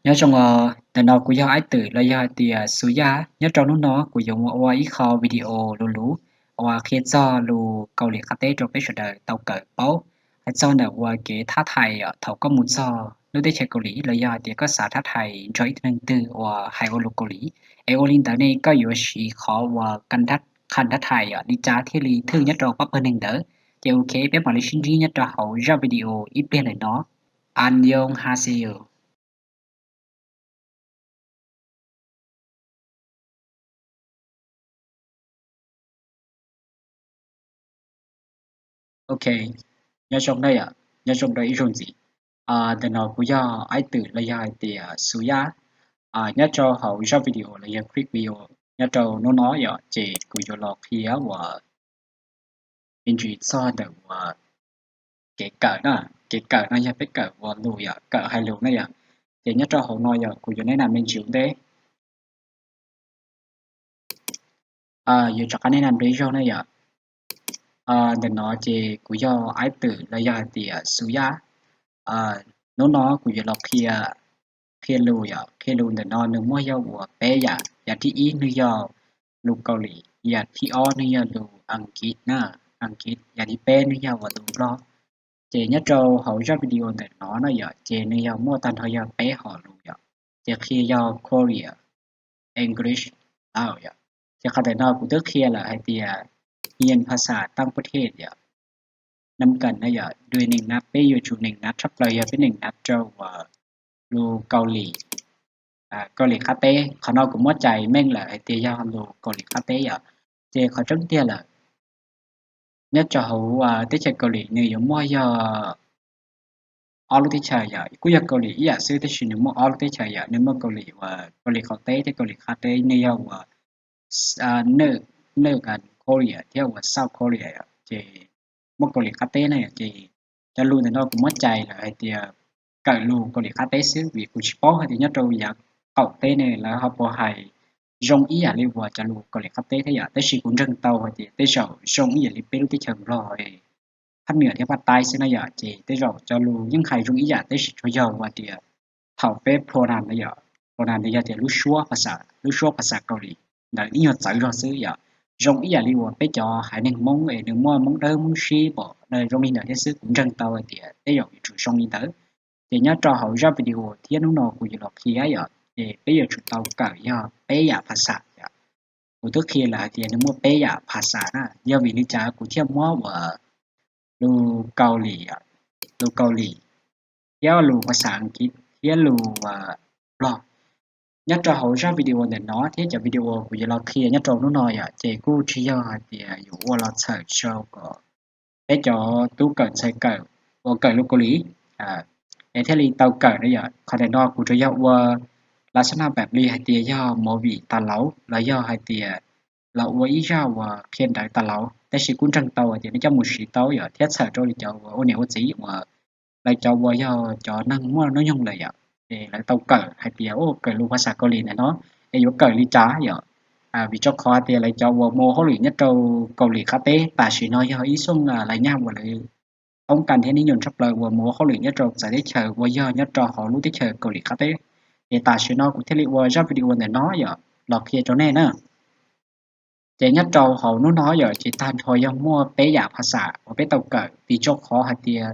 nhớ trong từ nào của do ai tử là do thì số giá nhớ trong nó của dùng qua ít kho video lú lú qua khi cho lú cầu liệt khát tế trong cái đời tàu cỡ báo hay cho là qua cái thắt thai thầu có muốn cho nếu để chạy cầu lý là do thì có xã thắt thai cho ít năng tư và hai ô lô cầu lý ai ô linh tới đây có yếu sĩ khó và căn thắt khăn thắt thai đi trả thiết lý thương nhất trong bắp bên đỡ thì ok bé mà lấy sinh trí nhất trong hậu ra video ít bên này nó anh yong haseyo. Ok, nhớ trong đây nhớ trong đây rồi gì? Từ nào cũng do ai tự là do thì số giá, nhớ cho hậu ra video là do quick video, nhớ cho nó nói chỉ cũng cho lọc khi và mình chỉ so được cái cỡ nó giờ biết cỡ và lùi cỡ hai lùi này thì nhớ cho hậu nói cũng cho nên là mình chịu đấy, giờ cho cái này làm đấy rồi này từ nó chỉ cũng do ai tự là do thì số giá, nó cũng cho lọc khi lùi khi lùi thì nó nếu mua dầu của bé thì ít nữa dầu lùi ghาหลีthì o nữa dầu lùi Anh Kít thì bé nữa dầu và lùi lo chỉ nhất trâu hậu ra video thì nó chỉ nữa dầu mua tan hơi dầu bé họ lùi chỉ khi dầu Korea English chỉ có thể nói cũng tức khi là hay thì hiền ภาษา ต่างประเทศนำกันด้วยหนึ่งนัดไปอยู่จุดหนึ่งนัดทับเลยเป็นหนึ่งนัดเจ้าลูเกาหลีเกาหลีคาเต้เขาnói cũng mất chạy men là hay tiền giao lu กาหลีคาเต้thìเขาtrước tiên là nhất cho hậu tiết chạy กาหลีnhư giống mua giờ all tiết chạy cũng giờ กาหลีsư tiết chuyển mua all tiết chạy nếu mà กาหลีvà กาหลีคาเต้thì กาหลีคาเต้như giờ nước nướcกัน Korea theo South Korea thì một กาหลีคาเต้này thì cho luôn thì nó cũng mất chạy là thì cỡ luôn กาหลีคาเต้xứ vì cũng sport thì nhất đâu giờ cậu tế này là họ bỏ hài rong ý liên quan cho luôn กาหลีคาเต้thế tới khi cũng rừng tàu thì tới sau rong ý liên bên tới chừng rồi phát nửa theo phát tay xứ này chỉ tới rồi cho luôn những khai rong ý tới khi cho giàu và thì thảo phép pronoun này pronoun này thì lúc xuaภาษาเกาหลีlà ý nhật giải rồi xứ rong ý liên quan tới cho hai nên mong về đừng mua mong đơn mong xí bỏ nơi rong ý nữa thế xứ cũng rừng tàu thì tới rồi chủ rong ý tới thì nhớ cho hậu ra video thì nó cũng như là khi ấy thì bây giờ chúng ta cởi bây giờ ภาษาcủa tức khi là thì nó mua bây giờ ภาษาdo vì lý trả của thiên mua ở lu กาหลีtheo lu ภาษาอังกฤษ theo lu blog nhớ cho hậu ra video này nó thì cho video của như là khi nhớ cho nó nói thì cô chỉ do thì dụ là search cho có để cho tú cần xây cởi lu เกาหลีthế thì tàu cỡ đấy có thể nói của cho nhau là sẽ làmแบบนี้ให้เตียย่อโมวีตาเหลาแล้วย่อให้เตียเราไว้ย่อว่าเขียนได้ตาเหลาแต่สิคุณจังเตาthì nó cho một sĩ tàu thiết sở cho cho ô nếu chỉ mà lại choว่าย่อcho năng mua nó nhung lại thì lại tàu cỡ hay ตีô cỡ lu ภาษาเกาหลีnày nó để vô cỡ lý trả vì cho khó thì lại choว่าโมเขาหลีnhất trâuเกาหลีคาเต้แต่สิน้อยย่อý xuống lại nhau và lại ông cần thế nên nhường sắp lời và múa khâu luyện nhất trâu sẽ để chờ và giờ nhất trâu họ lúc để chờ cầu luyện khác thế thì ta sẽ nói của thế liệu và ra video này nói giờ lọt kia cho nên chỉ nhất trâu họ nó nói giờ chỉ tan thôi giờ mua bé giả ภาษา và bé tàu cỡ vì cho khó hạt tiền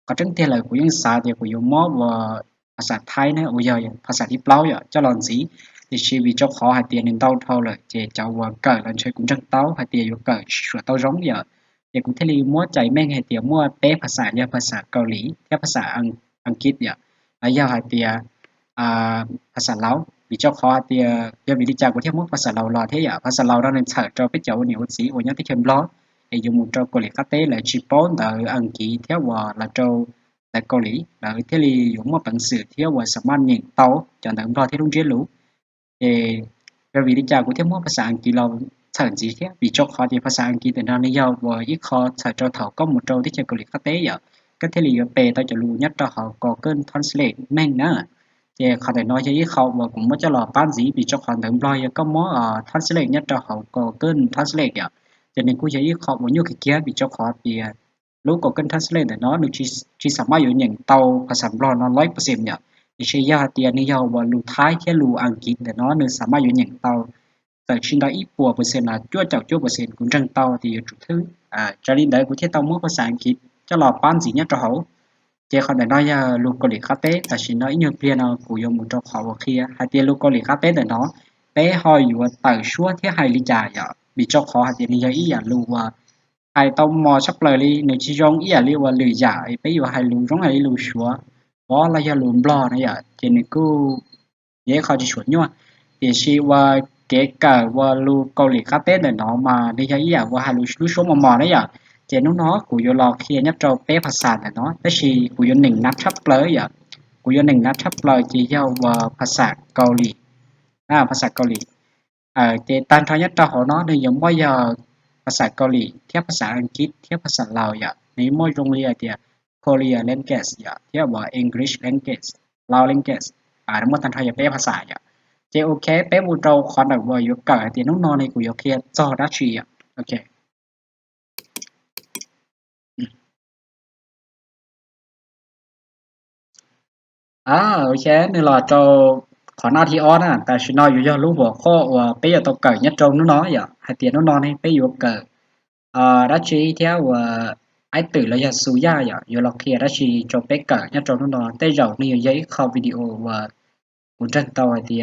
có chứng tiền lời của những xã thì của những mó và ภาษา Thái nữa bây giờ ภาษา ที่เปล่าgiờ cho lần gì thì chỉ vì cho khó hạt tiền nên tàu thôi rồi chỉ cho và cỡ lần chơi cũng rất tàu hạt tiền vô cỡ sửa tàu giống giờ thì cũng thế li mua chạy men hay tiền mua bé ภาษา ภาษาเกาหลีแค่ภาษาอังกฤษแล้วยาวให้เตียภาษาลาววิจารณ์ข้อเตียยาวิจารณ์กูเทียมภาษาลาวรอเทียภาษาลาวเราเนี่ยเสิร์ชเราไปเจอเนี่ยวันสีวันนี้ที่เขียนบล็อกไอ้ยูมูเจ้าเกาหลีคาเต้เลยชิปอนแต่อังกฤษเทียว่าเราเจ้าแต่เกาหลีแล้วเที่ยลีอยู่มั่วปังสื่อเที่ยว่าสามารถยิงเตาจนถึงรอที่รุ่งเรืองรู้ยาวิจารณ์กูเทียมภาษาอังกฤษเราthành gì thế vì cho khó thì ภาษา อังกฤษ thì nó lý do và ít khó sẽ cho thảo có một trâuที่จะเกาหลีคาเต้cái thế lý về taoจะรู้nhất cho họ có cơn translate men nữa thìเขาแต่nói cho ít khó và cũng mới cho lò bán gì vì cho họ đừng lo có món translate nhất cho họ có cơn translate cho nên cũng ít khó và nhiều cái kia vì cho họ thì lúc có cơn translate thì nó được chỉ sắm bao nhiêu nhận tàu ภาษา lo nó 100% thì sẽ do tiền này giàu và lù thái cái lù ăn kín để nó nên sắmอยู่những tàu tại trên đó ít bùa percent là chúa percent cũng trăng tàu thì chủ thứ cho nên đấy cũng thiết tàu muaภาษาอังกฤษcho lò bán gì nhất cho hậu chỉ còn để nói lù có lý khá tế tại vì nó nhiều tiền nào cũng dùng một trong họ kia hai tiền lù có lý khá tế để nó bé hỏiอยู่tại chúa thế hai lý trả vậy bị cho họ hai tiền này ý lù hai tàu mò sắp lời đi nếu chỉ dùng ý lù lù giả bây giờ hai lù giống này lù chúa đó là lù blo này chỉ nên cứ dễ khó chỉ chuẩn nhưng thì khi và kể cả và lu câu lý khá tết để nó mà đi cho ý và hai lu số mò đấy chỉ nó của yo lò kia nhất trâu bé phát sản để nó thế thì của yo nỉnh nát chấp lời của yo nỉnh nát chấp lời chỉ giao và phát sản câu lý phát sản câu lý thì tan cho nhất trâu họ nó thì giống bây giờ phát sản câu lý theo phát sản Anh Gít theo phát sản Lào nếu mỗi trong lia thì Korea language theo và English language Lao language nó mới tan cho bé phát sản chị ok bé một trâu khó được vừa yếu cỡ thì lúc nó này của yếu kia cho đã chỉ ok ok nên là trâu khó nào thì on tại vì nó yếu lúc vừa khó và bây giờ tao cỡ nhất trâu nó vậy hai tiền nó này bé yếu cỡ đã chỉ theo ai tự là giờ số ya vậy yếu là kia đã chỉ cho bé cỡ nhất trâu nó tới giờ nhiều giấy không video và một trận tàu thì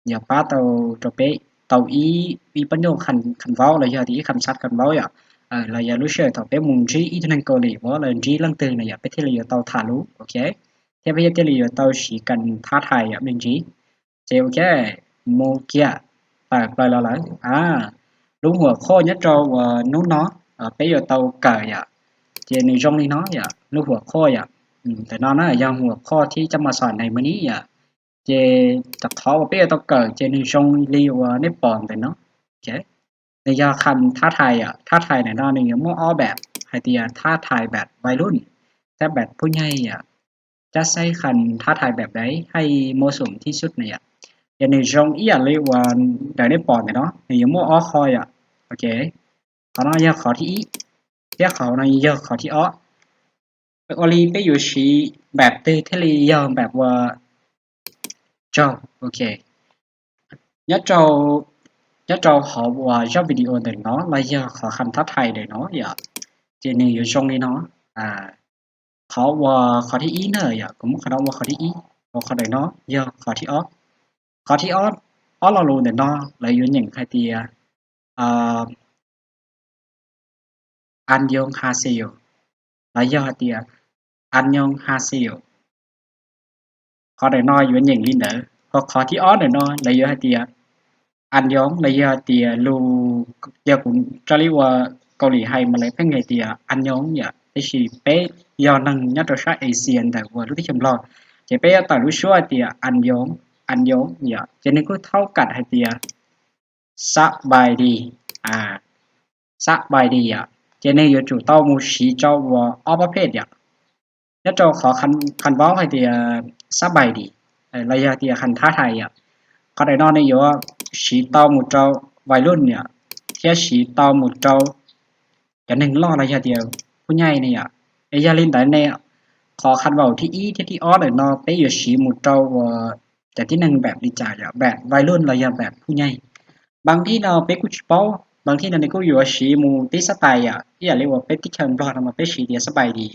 giờ ba tàu cho bé tàu ý bắt đầu khăn khăn vào là giờ thì khăn sát khăn vào là giờ lúc sau tàu bé muốn chỉ ít năng cầu lì bỏ là chỉ lăng từ này giờ bé thì là giờ tàu thả lú ok thế bây giờ thì là giờ tàu chỉ cần thả thải mình chỉ thế ok mua kia phải là lại đúng rồi khó nhất cho nó bây giờ tàu cờ thì này trong đi nó lúc vừa khó tại nó là do vừa khó thì trong mà sỏi này mới ní chế tập thọ và bây giờ cờ trên trong liều nếp bòn thì nó chế bây giờ khăn thắt thai này nó nên muốn óแบบhay thì thắt thaiแบบวัยรุ่นแต่แบบผู้ใหญ่จะใช้คันท่าทายแบบไหนให้เหมาะสมที่สุดเนี่ยอย่างในช่องอีอย่างเรียกว่าเดี๋ยวได้ปอนเนี่ยเนาะอย่างมั่วอ้อคอยโอเคเขาเนาะยาขอที่อียาเขาเนาะยาขอที่อ้อโอลีไปอยู่ชีแบบเตเทลียอมแบบว่าเจ้าโอเค nhớ trâu họ và do video để nó là giờ khó khăn thắt thai để nó chỉ nên ở trong đi nó họ và khó thi ý nữa cũng khó đâu và khó thi ý và khó để nó giờ khó thi ó là luôn để nó lấy những hai tia anh yong haseo là giờ tia anh yong haseo khó để nó những đi nữa hoặc khó thi ó để nó lấy giờ hai tia anh giống bây giờ thì lu giờ cũng cho lý qua Âu Mỹ hay mà lấy cái nghề thì anh giống vậy thế thì bé do năng nhất là sát Asian tại vừa lúc chăm lo chỉ bé tại lúc xưa thì anh giống vậy cho nên cứ thấu cả hai thì sát bài đi sát bài đi cho nên giờ chủ tao một sĩ cho và ởประเภทnhất cho khó khăn khăn báo hay thì sát bài đi là giờ thì khăn thá thai có thể nói này giờ sĩ tao một trâu vài luôn cái sĩ tao một trâu cho nên lo là giờ thìผู้ใหญ่này bây giờ lên tại này khó khăn vàoที่อ้อđể nó bây giờ sĩ một trâu vàแต่ที่หนึ่งแบบดีจ่ายแบบวัยรุ่นเราอย่าแบบผู้ใหญ่บางที่เราไปกุชเป้าบางที่เราก็อยู่สีมูที่สไตล์ที่เรียกว่าเป็นที่เชิงบล็อกมาเป็นสีเดียสบายดี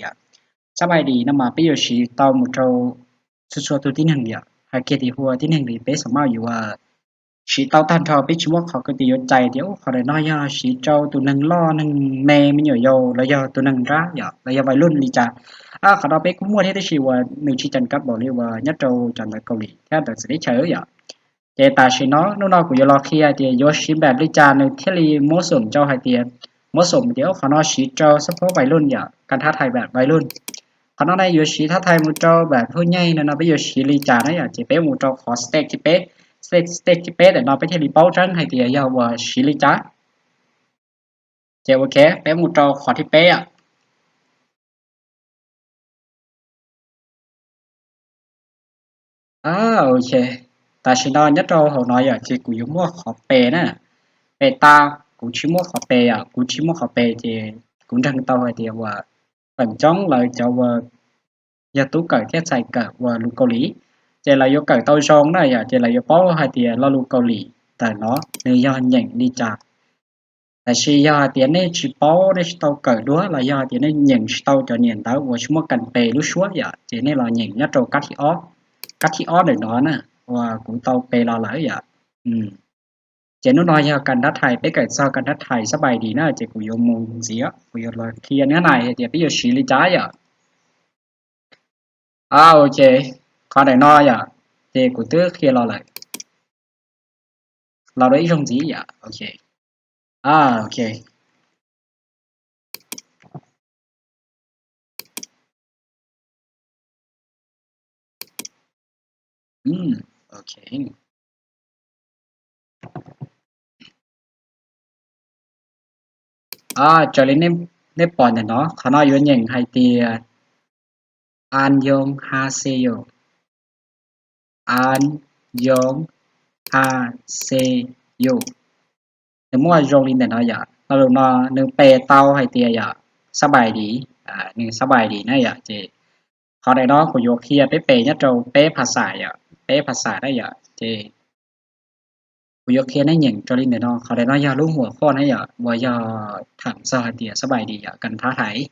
สบายดีนะมาไปอยู่สีเตาหมดเราชัวร์ตัวที่หนึ่งหากเกิดหัวที่หนึ่งดีเป็นสมัยอยู่ว่าสีเตาตันทอไปชัวเขาก็ตีใจเดี๋ยวเขาได้น้อยสีเจ้าตัวหนึ่งล่อหนึ่งแม่ไม่เหนียวโยแล้วยาตัวหนึ่งร้าแล้วยาวัยรุ่นดีจ้าเขาเราไปกุ้งมัวที่ได้ชีว่าหนึ่งชีจันกับบอกเลยว่ายัดเจ้าจันในเกาหลีแค่แต่สิ่งที่เฉยแต่ตาชีnó của yo kia thì yo chỉแบบlý chaในที่รีโมสมเจ้าไฮเตียโมสมเดี๋ยวเขาnó chỉเจ้าเฉพาะวัยรุ่นการท้าทายแบบวัยรุ่นเขาnóในyo chỉท้าทายมูเจ้าแบบผู้ใหญ่เนี่ยเราไปyo chỉ lý cha đấy chỉ béมูเจ้าขอสเต็กที่เป๊ะstageที่เป๊ะแต่เราไปที่รีเป้าจังไฮเตียยาวว่าchỉ lý chaเจ้าโอเคเป๊ะมูเจ้าขอที่เป๊ะok ta chỉ nói nhất đâu họ nói chỉ cũng giống mua khó bè nè bè ta cũng chỉ mua khó bè cũng chỉ mua khó bè thì cũng đang tao hay thìว่าphần trong lời cho và giờ tú cởi thiết sai cởi và lục cầu lý chỉ là yêu cởi tàu sông này à chỉ là yêu bao hai tiền lo lu Âu Mỹ tại nó nơi do nhận đi trả tại khi do tiền này chỉ bao đấy tàu cởi đúa là do tiền này nhận tàu cho nhận tàu và chúng cần pay lúc suốt vậy chỉ này là nhận nhất trâu cắt thì ó để nó nè và cũng tàu pay lo lại vậy ừ chỉ nó nói cho cần đất thải bây giờ sao cần đất thải sắp bài đi nữa chỉ cũng yêu mong gì á cũng yêu là khi nữa này thì bây giờ xử lý trái vậy ok còn để nói vậy thì cũng trước khi lo lại lo đấy không gì vậy ok ok ok trở lên nếp nếp bọn này nó khả năng yêu nhận hay thì an yong ha seyo an yong ha seyo nếu mà dùng lên để nói vậy nó nếu pe tao hay thì vậy sắp bài đi nếu sắp bài đi này vậy thì họ đây đó của vô kia bé pe nhất trâu bé phá xài vậy bé phá xài đấy vậy thì của vô kia nó nhận cho lên để nó họ đây nó do lúcหัวข้อnày vậy và do thẳng sao hay thì sắp bài đi vậy cần phá thải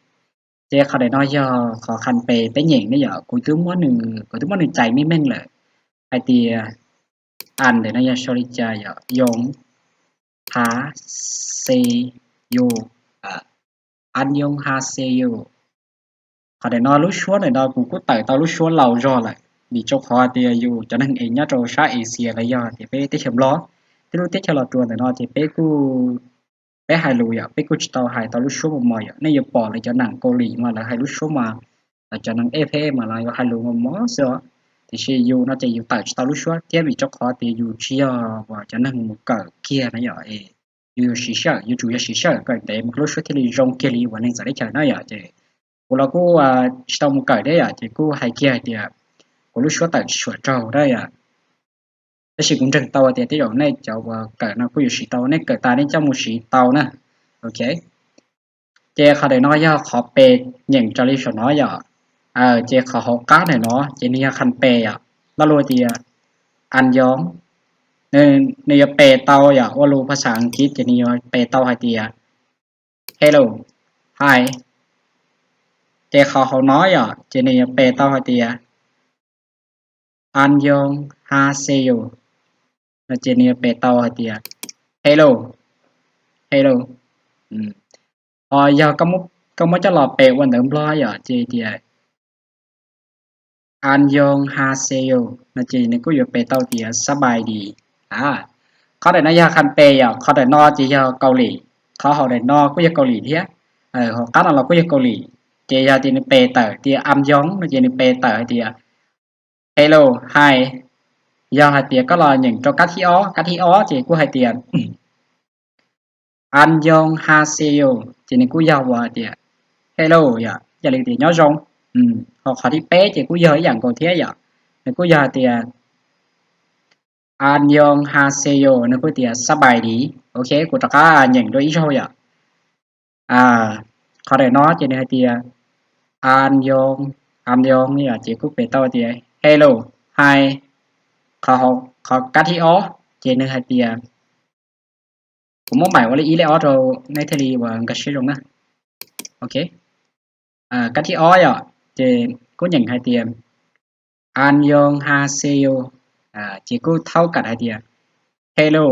thìเขาได้น้อยย่อขอคันไปเหย่งได้ย่อกูถึงว่าหนึ่งใจไม่แม่งเลยไอเตียอันเดี๋ยวน้อยย่อชอริจายอยงฮาเซโยอันยงฮาเซโยเขาได้น้อยรู้ชัวร์เลยน้อยกูก็ไต่ตอนรู้ชัวร์เรารอเลยมีเจ้าขอเตียอยู่จะนั่งเองเนี่ยโจชาเอเชียอะไรย่อที่ไปที่เข็มล้อที่รู้ที่เชลตัวแต่น้อยที่ไปกูไปhai lùi à,ไปกูจะต่อhai tao lúc số một mồi à, nên giờ bỏ lại cho nàng cô lì mà là hai lúc số mà là cho nàng ép mà là hai lùi một mó xưa thì khi dù nó chỉ dù tại tao lúc số tiếp bị cho khó thì dù chia và cho nàng một cỡ kia nó vậy dù xí sợ dù chủ yếu xí sợ cái để một lúc số thì lì rong kia lì và nên sẽ để chờ nó vậy thì cô là cô tao một cỡ đấy à thì cô hai kia thì cô lúc số tại sửa trâu đây àแต่สิ่งที่เราที่เราเนี่ยจะว่าเกิดนะผู้อยู่สีเตาเนี่ยเกิดตาเนี่ยเจ้ามูสีเตานะโอเคเจ้าเขาได้น้อยย่อขอเปย์อย่างจอริชน้อยย่อเจ้าเขาหก้าเนี่ยเนาะเจ้านี่คันเปย์แล้วรู้ที่อันยองเนี่ยเปย์เตาว่ารู้ภาษาอังกฤษเจ้านี่เปย์เตาให้ที่hello hi เจ้าเขาน้อยเจ้านี่เปย์เตาให้ที่อันยองฮาเซโยlà trên này bề tàu hay tiệt hello hello giờ có một cho lọ bề quan điểm lo giờ chị tiệt an yong ha seo là chị này có việc bề tàu tiệt sắp bài điเขาได้นายาคันเปย์เขาได้นอจีเกาหลีเขาได้นอก็ยังเกาหลีเทียเขาการเราก็ยังเกาหลีเจียตีนเปย์เตอร์เตียอัมยองเจียนเปย์เตอร์เตีย hello hi do hai tiền có lời nhận cho cá thi ó thì của hai tiền anh Yong Ha Seo chỉ nên của giàu và tiền hello dạ giờ liền tiền nhớ rong họ họ đi bé thì của giờ dạng còn thế dạ nên của giờ tiền anh Yong Ha Seo nên của tiền sắp bài đi ok của tất cả nhận đôi ý thôi dạ họ để nó chỉ nên hai tiền anh Yong như là chỉ của bé tao tiền hello hi họ cá thi ó trên nơi hai tiền cũng muốn bài qua ý lẽ ó rồi nay thì và cái sử dụng á ok cá thi ó rồi trên có nhận hai tiền an yong ha seo chỉ có thâu cả hai tiền hello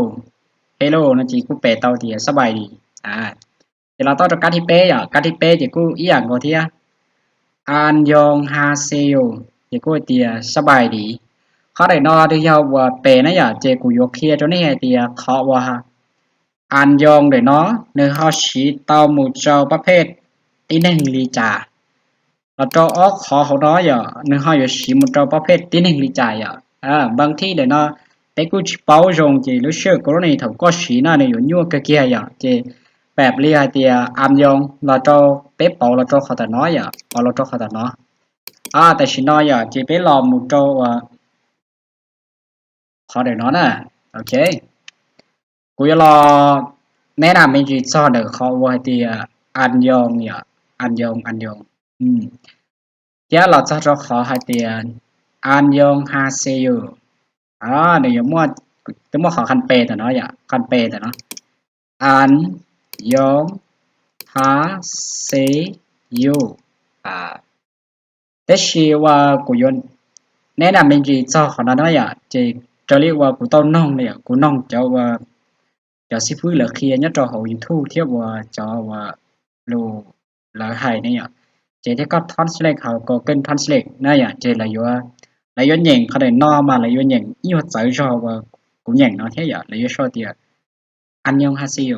hello nó chỉ có bẻ tàu thì sắp bài đi thì là tao cho cá thi pe chỉ có ý ảnh của thia an yong ha seo chỉ có tiền sắp bài điเขาได้นอที่เขาว่าเปนะอย่าเจกูยกเคลียจนนี่ไอเดียเขาว่าอันยองเดี๋ยวเนาะเนื้อเขาชีเตาหมูเจ้าประเภทที่หนึ่งลีจ่าเราเจ้าออกขอเขาน้อยอย่าเนื้อเขาอยู่ชีหมูเจ้าประเภทที่หนึ่งลีจ่าอย่าบางที่เดี๋ยวเนาะไปกูจะเป้าจงเจรู้เชื่อกรณีเขาก็ชีน่าในอยู่ยั่วเกี้ยอย่าเจแบบเรียเดียอันยองเราเจ้าเป๊ะเป้าเราเจ้าเขาแต่น้อยอย่าพอเราเจ้าเขาแต่น้อยแต่ชีน้อยอย่าเจไปรอหมูเจ้าเขาเดี๋ยวน้อน่ะโอเคกูจะรอแนะนำเป็นจีซ่อนเดี๋ยวเขาว่าที่อันยองเนี่ยอันยองเดี๋ยวเราจะขอให้เตีย an yong ha se yo này giống mua tôi mua khó khăn pê tại nó vậy khăn pê tại nó an yong ha se yo à thế thìว่ากูยนแนะนำเป็นจีเจ้าของนั้นอ่ะจีจะเรียกว่ากูต้องน้องเนี่ยกูน้องจะว่าจะสิพูดเหลือเคลียร์เนี่ยจะเขาอยู่ทู่เทียบว่าจะว่าโลหรือไทยเนี่ยจีที่ก็ translate เขาก็เกิน translate นั่นอ่ะจีlàอยู่làอยู่nhậnเขาได้นอมาlàอยู่nhận yêu tới cho và cũng nhận nó thế vậy làอยู่sao thì 안녕 하세요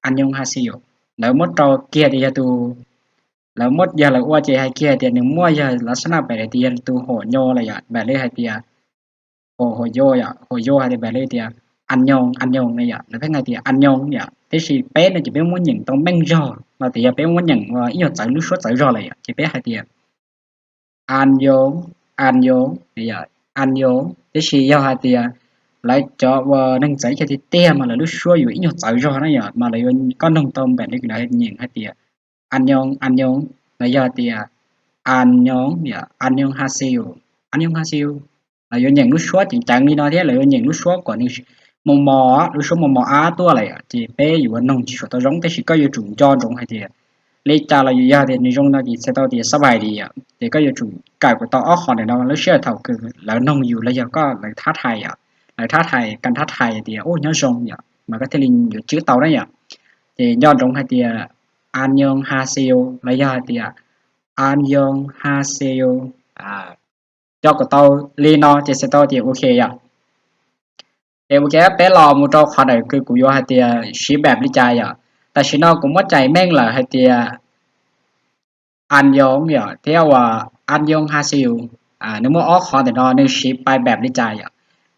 안녕 하세요 nếu mất trâu kia thì tuแล้วมดยาละว่าเจให้เกียเตียหนึ่งมั่วยาลักษณะแบบเตียตัวโหโยอะไรอย่างแบบเลยให้เตียโหโยอ่ะโหโยให้แบบเลยเตียอันยองเนี่ยแล้วเป็นไงเตียอันยองเนี่ยที่สิเป๊ะเนี่ยจะเป็นมันหนึ่งต้องแบ่งยอมาเตียเป็นมันหนึ่งว่าอีหยังใจรู้ชัวใจรออะไรอ่ะจะเป๊ะให้เตียอันยองเนี่ยอันยองที่สิยาให้เตียlại cho và nâng giấy cho thì tia mà là lúc xưaอยู่อีหยังใจรอนะอย่างมาเลยก็น้องต้มแบบนี้ก็ได้หนึ่งให้เตียอันยองlà giờ thì 안녕하세요 안녕하세요 là do nhận nút số chính chẳng đi nói thế là do nhận nút số của những nút số mò á tua lại thì béอยู่ว่าน้องchỉ số tao giống thế chỉ cóอยู่chủ cho giống hay thì lấy cha là giờ thì những trong đó thì sẽ tao thì sắp bài đi thì cóอยู่chủ cài của tao ở họ này nó share thầu cứ làน้องอยู่แล้วก็เลยท้าทายเลยท้าทายกันท้าทายthì ô nhớ giống vậy mà cái thằngอยู่chữ tao đấy thì do giống hay thì 안녕하세요 là giờ thì 안녕하세요 cho của tao li nó thì sẽ tao thì ok ạ thì ok bé lò một trâu khó này cứ cụ vô hai thì xí bẹp đi chai ạ tại xí nó cũng mất chạy men là hai thì 안녕 ạ theo 안녕하세요 nếu mà ó khó thì nó nên xí bài bẹp đi chai ạ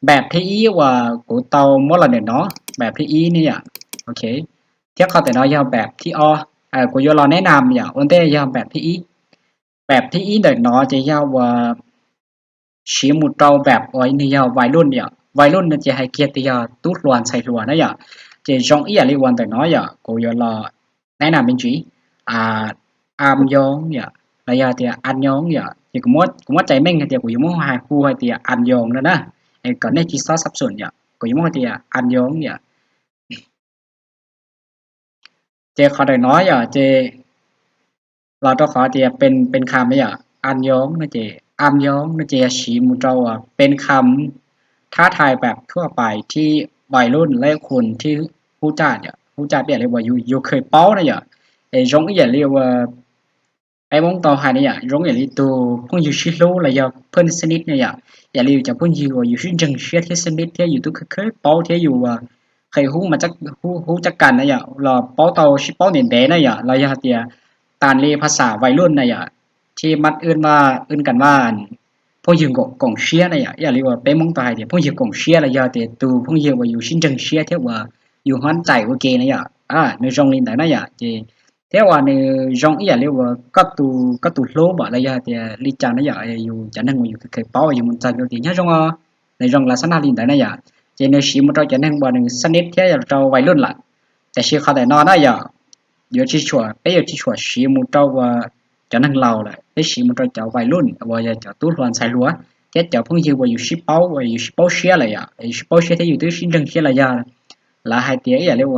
bẹp thì ý và của tao mỗi lần để nó bẹp thì ý nè ok theo khó thì nó giao bẹp thì o của vô lò né nam ạ ổn thế giao bẹp thì ý แบบที่อีเด็กน้อยจะเยาว่าชีมุดเราแบบไว้ในเยาวัยรุ่นเนี่ยวัยรุ่นเนี่ยจะให้เกียรติยาตุลวนใส่ลัวนะอย่าจะจงอีอะไรวันแต่น้อยอย่ากูยอรอแนะนำเป็นจีอ่าอามยองเนี่ยระยะเตียอันยองเนี่ยจะกูมดใจแม่งเตียกูยังมองหาคู่ให้เตียอันยองนะนะไอ้ก่อนในจีซอสับสนเนี่ยกูยังมองเตียอันยองเนี่ยเจขอได้น้อยอย่าเจ เราต้องขอเตียเป็นคำไม่อยากอันย้องนะเจอันย้องนะเจชีมุเจ้าเป็นคำท้าทายแบบทั่วไปที่วัยรุ่นและคนที่ผู้จ้าเนี่ยผู้จ้าเปลี่ยนเรียกว่าอยู่เคยเป้านะอย่าไอ้ร้องอย่าเรียกว่าไอ้มงตอหายเนี่ยร้องอย่าเรียกตัวพวกอยู่ชิโร่เลยอย่าเพิ่นสนิทเนี่ยอย่าเรียกจากพวกอยู่ชิจังเชียที่สนิทที่อยู่ตัวเคยเป้าที่อยู่เคยหู้มาจากหู้จักกันนะอย่าเราเป้าเตาชิเป้าเนี่ยเดนะอย่าเราอย่าเตีย ตานเรียภาษาวัยรุ่นนะอย่าที่มัดอื่นกันว่าพวกยิงกงเชียนะอย่าเรียกว่าเป็นมงตายเดี๋ยวพวกยิงกงเชียละอย่าเดี๋ยวตูพวกยิงว่าอยู่ชินจังเชียเท่าว่าอยู่ฮ้อนใจโอเคนะอย่าในจงลินแต่นะอย่าเจเท่าว่าในจงอย่าเรียกว่าก็ตูโลบ่ละอย่าเดี๋ยวลิจานะอย่าอยู่จะนั่งอยู่เคยเป้าอยู่มันใจเดียวเนี่ยจงในจงลักษณะลินแต่นะอย่าเจในชีมันเราจะนั่งบ่หนึ่งสนิทเท่าเราวัยรุ่นละแต่ชีเขาแต่นอนนะอย่า giờ chỉ chùa bây giờ chỉ chùa xí một trâu và cho năng lầu lại cái xí một trâu cháu vài luôn và giờ cháu tú hoàn xài lúa cái cháu phong dư và dù ship bao xe lại à ship bao xe thấy dù tứ xin đừng xe là giờ là hai tiếng giờ liệu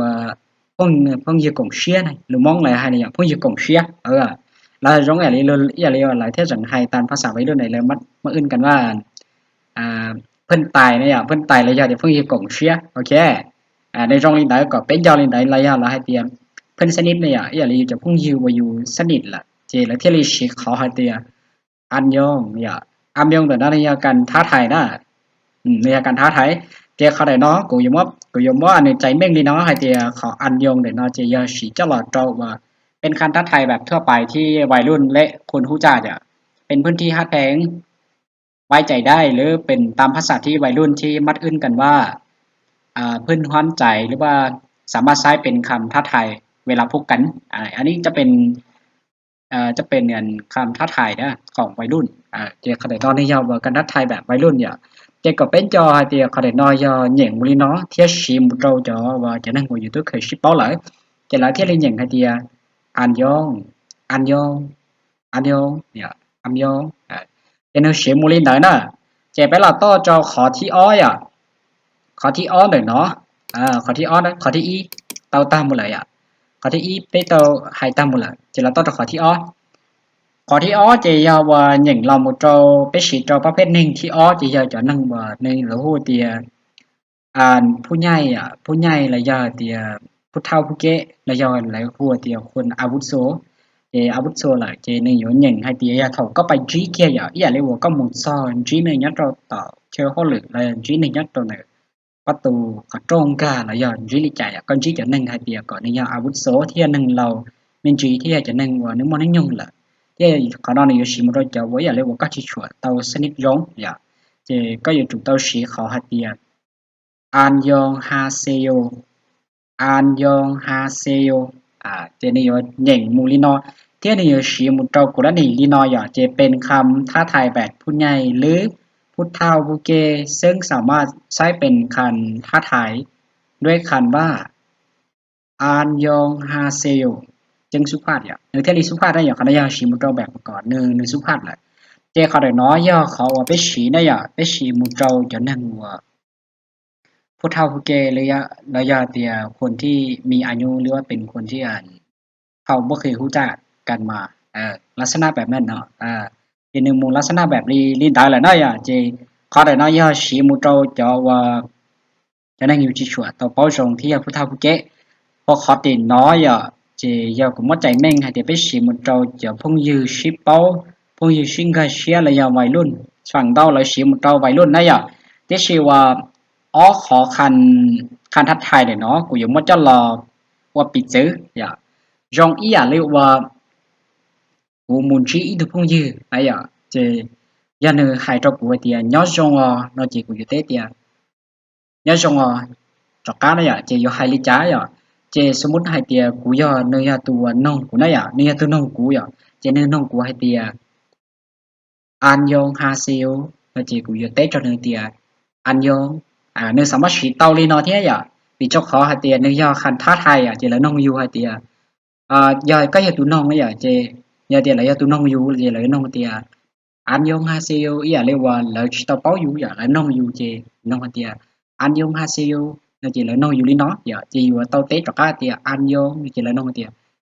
phong dư cổng xe này lưu mong lại hai này phong dư cổng xe là giống này luôn giờ liệu lại thế rằng hai tàn phát xạ với luôn này là mất inกันว่าเพิ่นตายนะอย่าเพิ่นตายเลยอย่าเดี๋ยวเพิ่งจะกงเชียโอเคในตรงนี้ได้ก็เป็นยาวเลยได้ระยะละให้เตรียม เพิ่นสนิทเนี่ยอย่าลีจะพุ่งยิวว่าอยู่สนิทล่ะเจแล้วที่ลีชิเขาหาเตียอันยองเนี่ยอันยองแต่นั้นเนี่ยการท้าทายนะเนี่ยการท้าทายเจเขาได้เนาะกูยอมว่าในใจเม่งดีเนาะให้เตียเขาอันยองเดี๋ยวเนาะเจยาสีเจ้าหลอดเจ้าว่าเป็นการท้าทายแบบทั่วไปที่วัยรุ่นและคนผู้จ้าเนี่ยเป็นพื้นที่ฮัดแพงไว้ใจได้หรือเป็นตามภาษาที่วัยรุ่นที่มัดอึ้นกันว่าเพิ่นฮ้อนใจหรือว่าสามารถใช้เป็นคำท้าทาย เวลาพูดกันอันนี้จะเป็นเงินคำท้าทายนะของวัยรุ่นเจ้าเขาได้นอนในยาวกันท้าทายแบบวัยรุ่นเนี่ยเจ้าก็เป็นจอเจ้าเขาได้นอนยอเหย่งบุรีเนาะเทียชิมเราจอว่าจะนั่งอยู่ตัวเคยชิปเป้าเลยเจ้าละเทียเลยเหย่งให้เจ้าอันยองอันยองอันยองเนี่ยอันยองเจ้าเนาะเสียบุรีไหนนะ เจไปเราต่อจอขอที่อ้อยอ่ะขอที่อ้อหน่อยเนาะขอที่อ้อนะขอที่อีเตาตามหมดเลยอ่ะขอที่อีไปเตาหายตามหมดเลยเจเราต่อจะขอที่อ้อขอที่อ้อเจยาวว่าอย่างเราหมดจอไปฉีดจอประเภทหนึ่งที่อ้อเจยาวจะนั่งว่าในหรือหัวเตียผู้ใหญ่ผู้ใหญ่ระยะเตียผู้เฒ่าผู้แก่ระยะหลายหัวเตียคนอาวุโสเจอาวุโสlàเจในอยู่อย่างให้เตียเขาก็ไปจีเกียอย่าเรียกว่าก็มุนซ้อนจีในยัดเราต่อเชื่อเขาหรืออะไรจีในยัดตัวไหนประตูก็ตรงกันระยะจีลิจ่ายก็จีจะนั่งให้เตียก่อนในยาอาวุโสที่นั่งเราเป็นจีที่จะนั่งว่านึกมันนั่งยงละที่เขานอนในอยู่ชิมเราจะว่าอย่าเรียกว่าก็ชิชัวเตาสนิทยงอย่าเจก็อยู่จุดเตาสีเขาให้เตีย อันยองฮาเซโยอันยองฮาเซโยเจนี่ยเหน่งมูลินอเที่ยนี่ชีมุตเตากุระนี่ลินออย่าเจเป็นคำท้าทายแบบผู้ใหญ่หรือผู้เฒ่าผู้แก่ซึ่งสามารถใช้เป็นคันท้าทายด้วยคันว่าอันยองฮาเซโยจึงสุภาพอย่าหรือเทลีสุภาพได้อย่างคณะยาชีมุตเตาแบบก่อนหนึ่งสุภาพแหละเจเขาได้น้อยย่อเขาว่าไปฉีได้อย่าไปฉีมุตเตาจะนั่งว่า ผู้เฒ่าผู้แก่ระยะเตียคนที่มีอายุหรือว่าเป็นคนที่เขาบ่เคยรู้จักกันมาลักษณะแบบนั้นเนาะอีกหนึ่งหมู่ลักษณะแบบลีได้แหละเนาะเจเขาได้เนาะ要是หมู่เจ้าจะว่าจะนั่งอยู่ที่ชัวต่อเป้าตรงที่ผู้เฒ่าผู้แก่พอเขาติดน้อยเจก็มั่นใจแม่งให้เดี๋ยวไปฉีหมู่เจ้าจะพงยือชิปเป้าพงยือชิงกาเชียระยะวัยรุ่นฝั่งเต้าเลยฉีหมู่เจ้าวัยรุ่นนะที่ชื่อว่า อ๋อขอคันทัดทายหน่อยเนาะกูยังไม่จะรอว่าปิดซื้อรองอีเรียกว่ากูมุนชีอีทุกพงยือเจยันเนอหายตัวกูเตียย้อนจงนอจีกูอยู่เตเตียย้อนจงจอกก้าเจอยู่ไฮลิจ้าเจสมมุติให้เตียกูเนื้อตัวน้องกูนะเนื้อตัวน้องกูเจเนื้อน้องกูให้เตียอันยองฮาเซลนอจีกูอยู่เตจนเนื้อเตียอันยองเนื้อสามารถฉีดเตาลีนอเทียbị cho khó hạt tiền nếu do khăn thắt hay chỉ là nông du hạt tiền giờ cái giờ tụi nông ấy giờ tiền là giờ tụi nông du gì là nông tiền anh dùng hạt siêu ý là liên quan là tao báo du giờ là nông du chỉ nông hạt tiền anh dùng hạt siêu là chỉ là nông du lý nó giờ chỉ vừa tao tết cho các tiền anh dùng chỉ là nông hạt tiền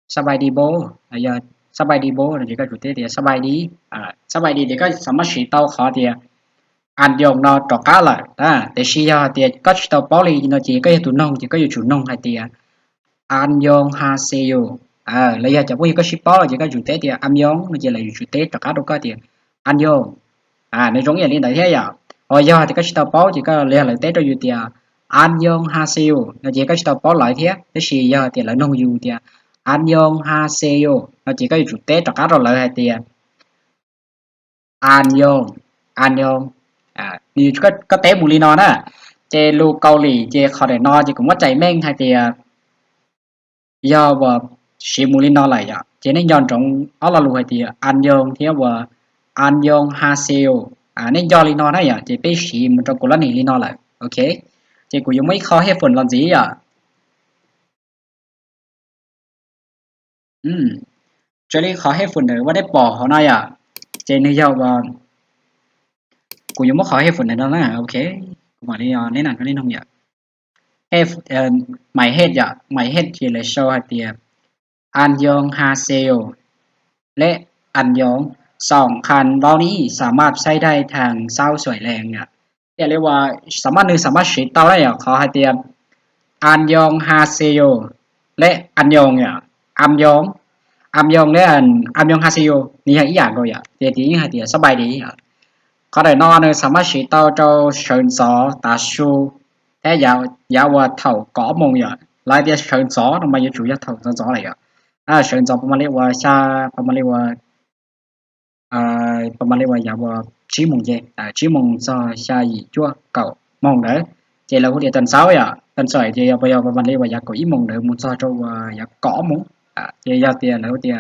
sao bài đi bố giờ sao bài đi bố là chỉ có chủ tết tiền sao bài đi thì có sắm mất sĩ tao khó tiền anh dùng nó trọ cá lại để xí ra thì có tàu bảo lì nó chỉ có tụi nông chỉ có chủ nông hay thì anh dùng ha siêu lấy ra chỉ có ship bảo chỉ có chủ tế thì anh dùng nó chỉ là chủ tế trọ cá đâu có thì anh dùng nó giống như liên đại thế vậy hồi giờ thì có tàu bảo chỉ có lấy lại tế cho chủ thì anh dùng ha siêu nó chỉ có tàu bảo lại thế để xí ra thì là nông dùng thì anh dùng ha siêu nó chỉ có chủ tế trọ cá rồi lại hay thì anh dùngนี่ก็เตะบุรีนอนะเจลูเกาหลีเจเขาได้นอเจcũngว่าใจแม่งhay thì doว่าชิมูลินอไหลเจนี่ย้อนตรงเอาละลูhay thìอันยองที่ว่าอันยองฮาเซลนี่ยอลินอนะเจไปชิมตรงกุลนี่ลินอไหลโอเคเจกูยังไม่เข้าให้ฝนหลังจี这里เข้าให้ฝนเลยว่าได้ปอเขาหน่อยเจนี่ยอว่ากูยังไม่ขอให้ฝนในนั้นนะโอเคกูมาเรียนแนะนำก็เล่นน้องให้หมายเหตุหมายเหตุที่เลยโชว์ให้เตียอันยองฮาเซลและอันยองสองคันเรานี้สามารถใช้ได้ทางเศร้าสวยแรงเรียกว่าสามารถสามารถฉีดเตาได้ขอให้เตียอันยองฮาเซลและอันยองอันยองและอันยองฮาเซลนี่อย่างอีอย่างก็เตียที่ให้เตียสบายดีเขาได้นอนสามารถฉีดเตาเจ้าเชิญสอตาชูแต่ยาวว่าเท่าก่อมงหลายเดียเชิญสอทำไมอยู่ยาวเท่าสออะไรเชิญสอประมาณเรียกว่าประมาณเรียกว่าประมาณเรียกว่ายาวว่าชี้มงชี้มงซอชาอีจั่วเก่ามงเด้เจเราพูดเดียตันเสาตันสอยเจยาวประมาณเรียกว่ายาก่ออีมงเด้มุนซอเจ้าว่ายาก่อมงเจยาวเตียแล้วเตีย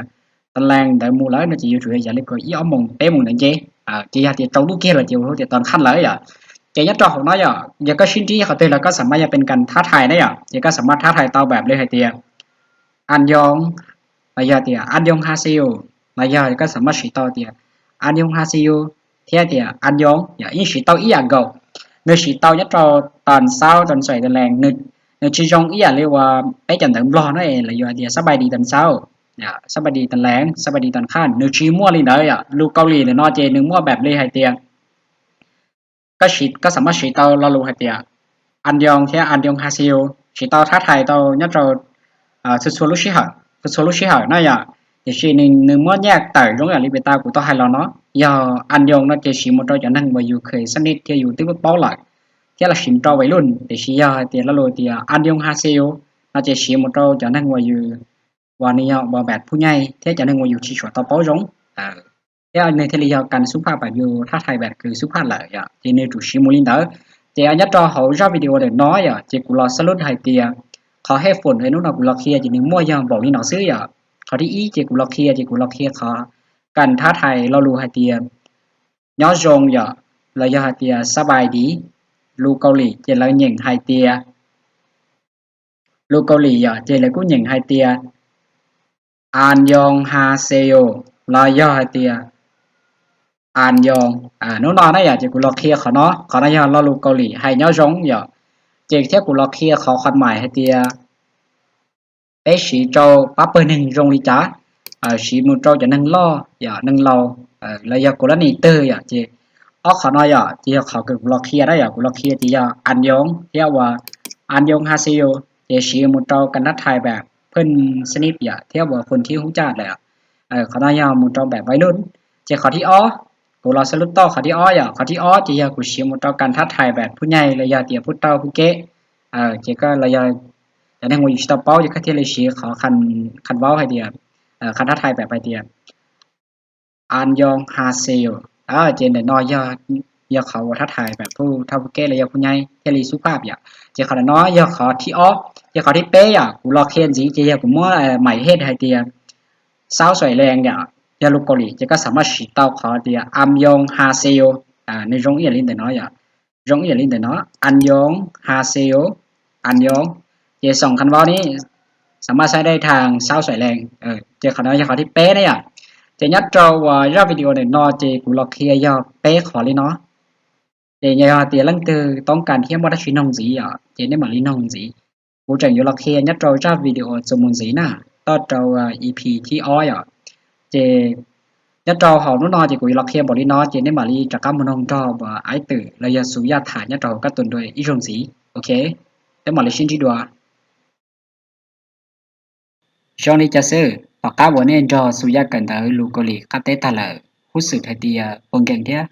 ตันแรงเด้มูแล้วน่าจะอยู่ยาเรียกว่าอีอ้อมงเต้มงนั่นเจchị thì trong lúc kia là chiều thì toàn khăn lấy chị nhất tròของnó giờก็ชิ้นที่เขาเตือนแล้วก็สามารถจะเป็นการท้าทายได้giờก็สามารถท้าทายเตาแบบเลยให้เตียอันยองระยะเตียอันยองฮาซิโอระยะก็สามารถฉีดเตาเตียอันยองฮาซิโอเที thế thì ăn giống giờ in chỉ tàu ý à gầu nơi chỉ tàu nhất cho toàn sao toàn sợi toàn làng nơi nơi chỉ trong ý à liệu bé chẳng thèm lo nó là giờ thì sắp bay đi tận sao sắp bay đi tận làng sắp bay đi tận khan nơi chỉ mua lên đấy lưu cao lì thì nó chơi nếu muaแบบเลยhay tiền có sắm chỉ tàu lo lưu hay tiền ăn giống thế ăn giống hasio chỉ tàu thắt hay tàu nhất cho xuất số lúc xí hở nó giờ thì khi nên mua nhạc tải giống là li beta của tao hay là nó giờ anh dùng nó chỉ một trò cho năng và dù khởi sẵn đi thì dù tiếp báo lại thế là xin trò vậy luôn thì khi giờ thì nó rồi thì anh dùng haseo nó chỉ một trò cho năng và dù và này và bẹtผู้ใหญ่thế cho năng và dù chỉ cho tao báo giống thế anh này thì lý do cần số ภาพ và dù thắt hay bẹtคือsố ภาพ lại giờ thì nên chủ sĩ muốn linh đó thì anh nhớ cho hậu ra video để nói giờ chỉ của lo salute hay tiềnเขาให้ฝนไอ้นู่นน่ะกูล็อกเคลียร์จีนึงมั่วยางบอกนี่หนอซื้ออย่าเขาที่อีเจกูล็อกเคลียร์เขากันท้าไทยเรารู้ให้เตียย้อนจงอย่าเราอย่าให้เตียสบายดีลูกเกาหลีเจเราหยิ่งให้เตียลูกเกาหลีอย่าเจเรากูหยิ่งให้เตียอันยองฮาเซโยเราอย่าให้เตียอันยองนู่นน่ะนะอย่าเจกูล็อกเคลียร์เขาเนาะเขาได้ยาเราลูกเกาหลีให้ย้อนจงอย่าเจเทียกูล็อกเคลียร์เขาคันใหม่ให้เตียbé sĩ trâu bắp bên hình rong đi chả sĩ một trâu cho nâng lo giờ nâng lâu là giờ của nó nị tư giờ chị ở khó nói giờ chị họ cứ lo kia đó giờ lo kia thì giờ ăn giống theo và ăn giống hasio chị sĩ một trâu cần đất hai bạc phân snip giờ theo và phần thiếu hỗ trợ lại khó nói giờ một trâu bạc váy lớn chị khóที่อ้อcủa lo sẽ lúc to khóที่อ้อgiờ khóที่อ้อchị giờ của sĩ một trâu cần thắt hai bạcผู้ใหญ่là giờ tiềnผู้trâuผู้เก๊chị có là giờแต่ในหัวอยู่สต็อปเป้าจะคัดเทเลชีขอคันว้าวให้เดียคันทัดไทยแบบไปเดียอันยองฮาเซลเจนเดนอยยาเขาทัดไทยแบบผู้เท่าเก้เลยยาผู้ใหญ่เทเลสุภาพอย่าเจเขาน้อยยาเขาที่ออฟยาเขาที่เป๊ะอย่ากูรอเคนสิเจยากูมั่วใหม่เฮ็ดให้เดียสาวสวยแรงเนี่ยยาลูกเกาหลีจะก็สามารถฉีดเตาขอเดียอันยองฮาเซลในรงเอียลินแต่น้อยอย่ารงเอียลินแต่น้อยอันยองฮาเซลอันยองเจส่งคันวอลนี้สามารถใช้ได้ทางเช้าสวยแรงเจขอน้อยจะขอที่เป๊ะได้อ่ะเจยัดจอว่าย่อวิดีโอเนี่ยนอเจกูล็อกเคลียร์ย่อเป๊ะขอเลยเนาะเจย่อเตียลังเตอต้องการเทียมว่าได้ชิ้นนงสีอ่ะเจได้มาลีนงสีกูจังย่อล็อกเคลียร์ยัดจอย่อวิดีโอสมุนสีน่ะต่อจอEP ที่อ้อยอ่ะเจยัดจอหอนู้นนอเจกูล็อกเคลียร์บอกลีเนาะเจได้มาลีจากการมันนงจอว่าไอตื่นระยะสุยาถ่ายยัดจอก็ตุนด้วยอีชงสีโอเคได้มาลีชิ้นที่ดัวช่วงนี้จะซื้อปากกาวันนี้จอสุยากันเตอลูกเกาหลีคัตเตตาเลยรู้สึกทันทีปงเก่งเดีย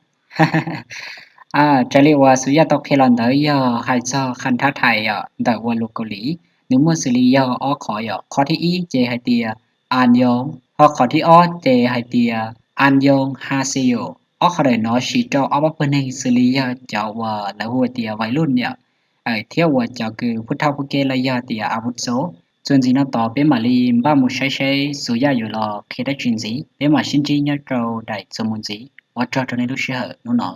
จะเรียกว่าสุยาตกเคลอนเตยให้จอคันทัดไทยแต่ว่าลูกเกาหลีนึกว่าสิริยอ้อขอยข้อที่อีเจให้เตียอันยองพอข้อที่อ้อเจให้เตียอันยองฮาซิโยอ้อขอเลยเนาะชีจออ้อมาเป็นสิริยเจ้าว่าแล้วหัวเตียวัยรุ่นเนี่ยเที่ยวว่าจะคือพุทธพุเกลยาเตียอาวุโสส่วนจีน่าต่อเป็นมาลีบ้ามุใช้สุยาอยู่รอเคได้จินสีเป็นมาชินจีเนี่ยเราได้สมุนสีว่าจะในลูกเชื่อนู่นเนาะ